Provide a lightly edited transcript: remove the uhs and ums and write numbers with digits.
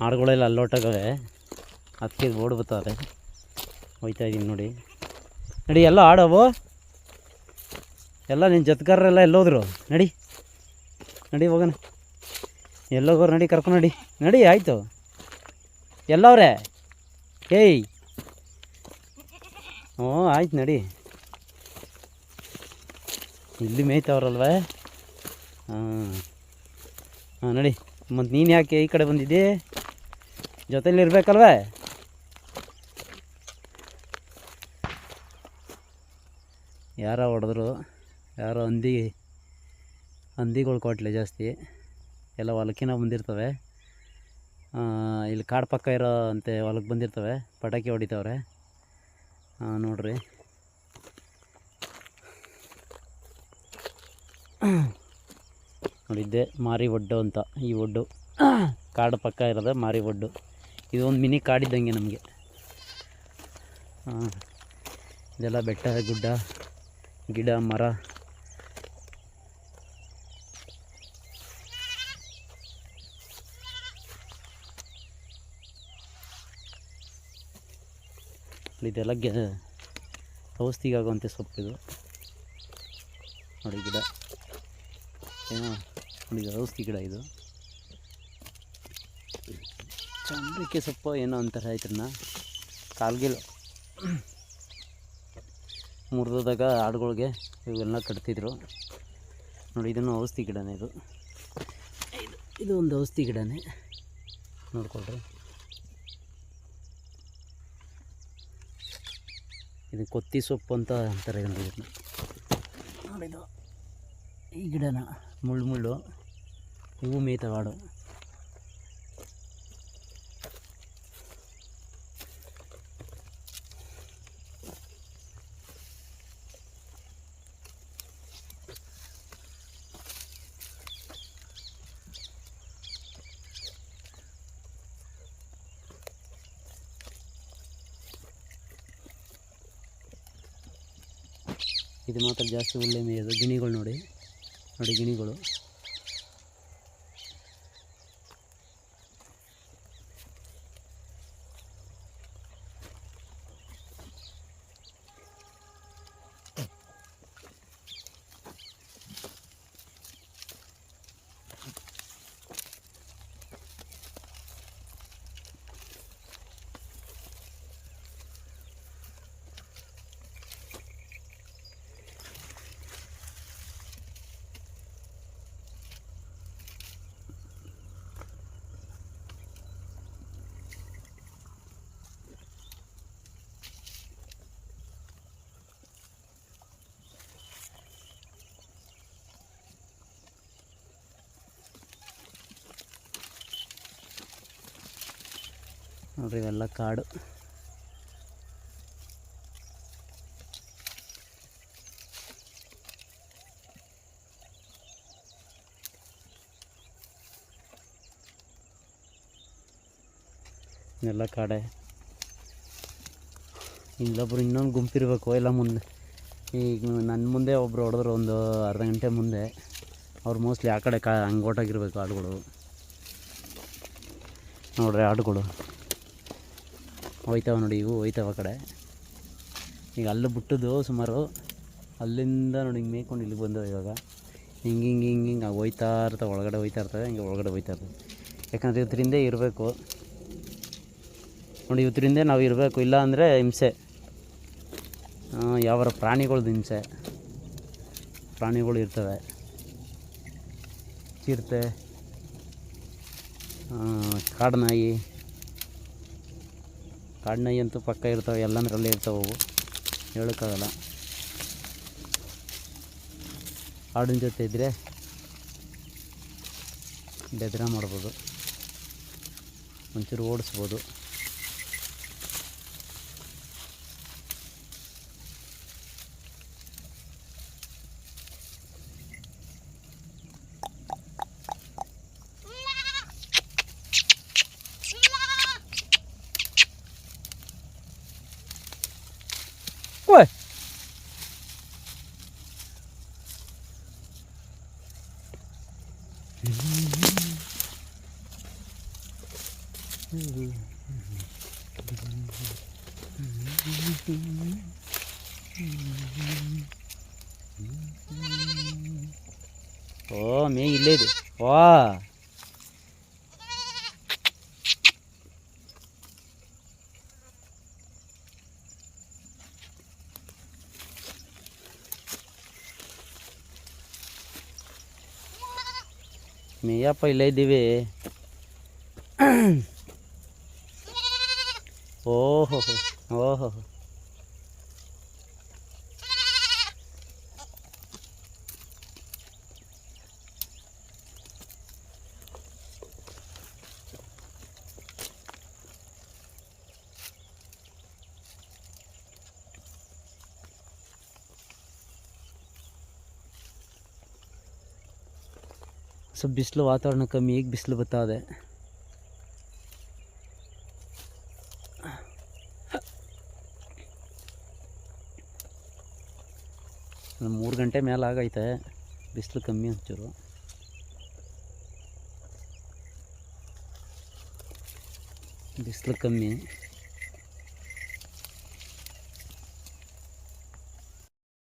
ಆಡುಗಳೆಲ್ಲ ಅಲ್ಲೊಟ್ಟಾಗವೆ, ಅದಕ್ಕೆ ಓಡ್ ಬರ್ತಾರೆ. ಹೋಯ್ತಾ ಇದ್ದೀನಿ ನೋಡಿ. ನಡಿ, ಎಲ್ಲ ಆಡವು ಎಲ್ಲ ನಿನ್ನ ಜೊತೆಗಾರರೆಲ್ಲ ಎಲ್ಲೋದ್ರು. ನಡಿ ನಡಿ ಹೋಗೋಣ. ಎಲ್ಲೋಗೋರು ನಡಿ, ಕರ್ಕೊಂಡು ನಡಿ. ನಡಿ ಆಯಿತು. ಎಲ್ಲವ್ರೆ? ಏಯ್, ಹ್ಞೂ ಆಯ್ತು ನಡಿ. ಇಲ್ಲಿ ಮೇಯ್ತವ್ರಲ್ವ? ಹಾಂ ಹಾಂ ನಡಿ. ಮತ್ತು ನೀನು ಯಾಕೆ ಈ ಕಡೆ ಬಂದಿದ್ದಿ? ಜೊತೆಲಿ ಇರಬೇಕಲ್ವ? ಯಾರೋ ಹೊಡೆದ್ರು, ಯಾರೋ ಹಂದಿಗಳು ಕೊಟ್ಲೆ ಜಾಸ್ತಿ ಎಲ್ಲ ಹೊಲಕ್ಕಿನ ಬಂದಿರ್ತವೆ. ಇಲ್ಲಿ ಕಾಡು ಪಕ್ಕ ಇರೋ ಅಂತೆ ಹೊಲಕ್ಕೆ ಬಂದಿರ್ತವೆ, ಪಟಾಕಿ ಹೊಡಿತವ್ರೆ. ನೋಡ್ರಿ, ನೋಡಿದ್ದೆ ಮಾರಿ ಒಡ್ಡು ಅಂತ. ಈ ಒಡ್ಡು ಕಾಡು ಪಕ್ಕ ಇರೋದು ಮಾರಿ ಒಡ್ಡು. ಇದೊಂದು ಮಿನಿ ಕಾಡಿದ್ದಂಗೆ ನಮಗೆ. ಇದೆಲ್ಲ ಬೆಟ್ಟ ಗುಡ್ಡ, ಗಿಡ ಮರ. ಇದೆಲ್ಲ ಔಷಧಿಗಾಗುವಂತೆ ಸೊಪ್ಪಿದು ನೋಡಿ. ಗಿಡ ಏನೋ ನೋಡಿ, ಔಷಧಿ ಗಿಡ ಇದು. ಚಂದ್ರಿಕೆ ಸೊಪ್ಪು ಏನೋ ಅಂತಾರೆ. ಆಯ್ತನ್ನ ಕಾಲ್ಗಿಲ್ ಮುರಿದಾಗ ಆಡುಗಳಿಗೆ ಇವೆಲ್ಲ ಕಟ್ತಿದ್ರು ನೋಡಿ. ಇದನ್ನು ಔಷಧಿ ಗಿಡನೇ ಇದು. ಇದು ಒಂದು ಔಷಧಿ ಗಿಡನೇ, ನೋಡ್ಕೊಳ್ರಿ. ಇದು ಕೊತ್ತಿ ಸೊಪ್ಪು ಅಂತ ಅಂತಾರೆ ಇದನ್ನ. ನೋಡಿದು ಈ ಗಿಡನ ಮುಳ್ಳು ಇವು ಮೇಯ್ತವಾಡು. ಇದು ಮಾತ್ರ ಜಾಸ್ತಿ ಒಳ್ಳೆ ಮೇಯೋದು. ಗಿಣಿಗಳು ನೋಡಿ ಗಿಣಿಗಳು. ನೋಡ್ರಿ, ಇವೆಲ್ಲ ಕಾಡು. ಎಲ್ಲ ಕಾಡೆ. ಇಲ್ಲೊಬ್ರು ಇನ್ನೊಂದು ಗುಂಪಿರಬೇಕು ಎಲ್ಲ ಮುಂದೆ. ಈಗ ನನ್ನ ಮುಂದೆ ಒಬ್ಬರು ಹೊಡೆದ್ರು ಒಂದು ಅರ್ಧ ಗಂಟೆ ಮುಂದೆ. ಅವ್ರು ಮೋಸ್ಟ್ಲಿ ಆ ಕಡೆ ಹಂಗೆ ಓಟಾಗಿರ್ಬೇಕು ಆಡುಗಳು. ನೋಡ್ರಿ ಆಡುಗಳು ಹೋಯ್ತಾವ ನೋಡಿ, ಇವು ಹೋಯ್ತಾವ ಆ ಕಡೆ. ಈಗ ಅಲ್ಲಿ ಬಿಟ್ಟದ್ದು ಸುಮಾರು, ಅಲ್ಲಿಂದ ನೋಡಿ ಹಿಂಗೆ ಮೇಯ್ಕೊಂಡು ಇಲ್ಲಿ ಬಂದವು. ಇವಾಗ ಹಿಂಗೆ ಹೋಯ್ತಾ ಇರ್ತವೆ, ಒಳಗಡೆ ಹೋಯ್ತಾ ಇರ್ತವೆ, ಹಿಂಗೆ ಒಳಗಡೆ ಹೋಯ್ತಾ ಇರ್ತವೆ. ಯಾಕಂದರೆ ಇವತ್ತರಿಂದೇ ಇರಬೇಕು ನೋಡಿ, ಇವತ್ತರಿಂದೇ ನಾವು ಇರಬೇಕು. ಇಲ್ಲ ಅಂದರೆ ಹಿಂಸೆ. ಯಾವ ಪ್ರಾಣಿಗಳ್ದು ಹಿಂಸೆ. ಪ್ರಾಣಿಗಳು ಇರ್ತವೆ, ಚಿರತೆ, ಕಾಡು ನಾಯಿ ಅಂತೂ ಪಕ್ಕ ಇರ್ತವೆ. ಎಲ್ಲಂದ್ರಲ್ಲೇ ಇರ್ತವೆ ಅವು, ಹೇಳೋಕ್ಕಾಗಲ್ಲ. ಆಡಿನ ಜೊತೆ ಇದ್ದರೆ ಬೆದರ ಮಾಡ್ಬೋದು, ಒಂಚೂರು ಓಡಿಸ್ಬೋದು. Ôi. ಓ ಮೇ ಇಲ್ಲೇ ಇದೆ. ವಾ ಮೇಯಪ್ಪ ಇಲ್ಲೇ ಇದ್ದೀವಿ. ಓಹೋ ಓಹೋ ಸ್ವಲ್ಪ ಬಿಸಿಲು ವಾತಾವರಣ ಕಮ್ಮಿ, ಈಗ ಬಿಸಿಲು ಬರ್ತಾ ಇದೆ. ಒಂದು 3 ಗಂಟೆ ಮೇಲೆ ಆಗೈತೆ, ಬಿಸಿಲು ಕಮ್ಮಿ ಒಂಚೂರು. ಬಿಸಿಲು ಕಮ್ಮಿ.